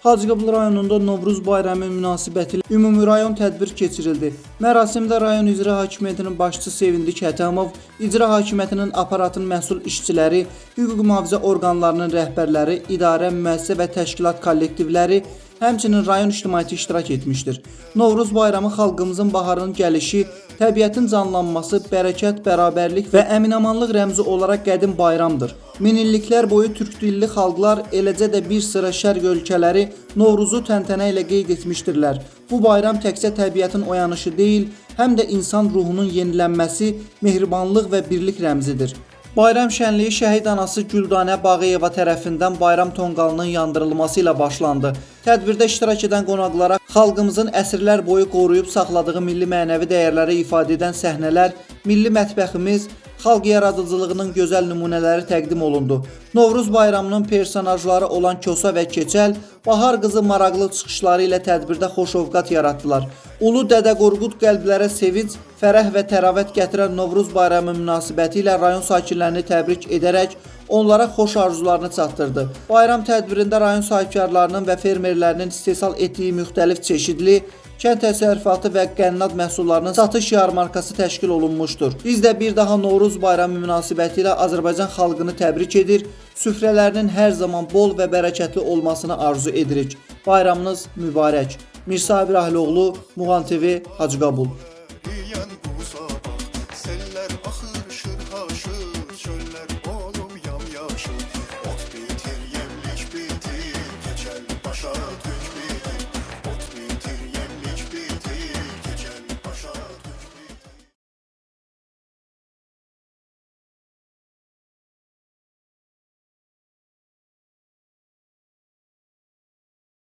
Hacıqabul rayonunda Novruz bayramı münasibətilə ümumi rayon tədbir keçirildi. Mərasimdə rayon icra hakimiyyətinin başçısı Sevindik Hətamov, icra hakimiyyətinin aparatın məsul işçiləri, hüquq mühafizə orqanlarının rəhbərləri, idarə, müəssisə və təşkilat kollektivləri, həmçinin rayon ictimaiyyəti iştirak etmişdir. Novruz bayramı xalqımızın baharının gəlişi, təbiətin canlanması, bərəkət, bərabərlik və əminamanlıq rəmzi olaraq qədim bayramdır. Minilliklər boyu türk dilli xalqlar, eləcə də bir sıra şərq ölkələri Novruzu təntənə ilə qeyd etmişdirlər. Bu bayram təkcə təbiətin oyanışı deyil, həm də insan ruhunun yenilənməsi, mehribanlıq və birlik rəmzidir. Bayram şənliyi şəhid anası Güldanə Bağıyeva tərəfindən bayram tonqalının yandırılması ilə başlandı. Tədbirdə iştirak edən qonaqlara xalqımızın əsrlər boyu qoruyub saxladığı milli mənəvi dəyərləri ifadə edən səhnələr, milli mətbəximiz, xalq yaradıcılığının gözəl nümunələri təqdim olundu. Novruz bayramının personajları olan Kosa və Keçəl, Bahar qızı maraqlı çıxışları ilə tədbirdə xoşovqat yaratdılar. Ulu Dədə Qorqud qəlblərə sevinç, fərəh və təravət gətirən Novruz bayramı münasibəti ilə rayon sakinlərini təbrik edərək onlara xoş arzularını çatdırdı. Bayram tədbirində rayon sahibkarlarının və fermerlərinin istehsal etdiyi müxtəlif çeşidli kənd təsərrüfatı və qənnad məhsullarının satış yarmarkası təşkil olunmuşdur. Biz də bir daha Novruz bayramı münasibəti ilə Azərbaycan xalqını təbrik edir, süfrələrinin hər zaman bol və bərəkətli olmasını arzu edirik. Bayramınız mübarək. Mir Sabir Əhloğlu, Muğan TV, Hacıqabul.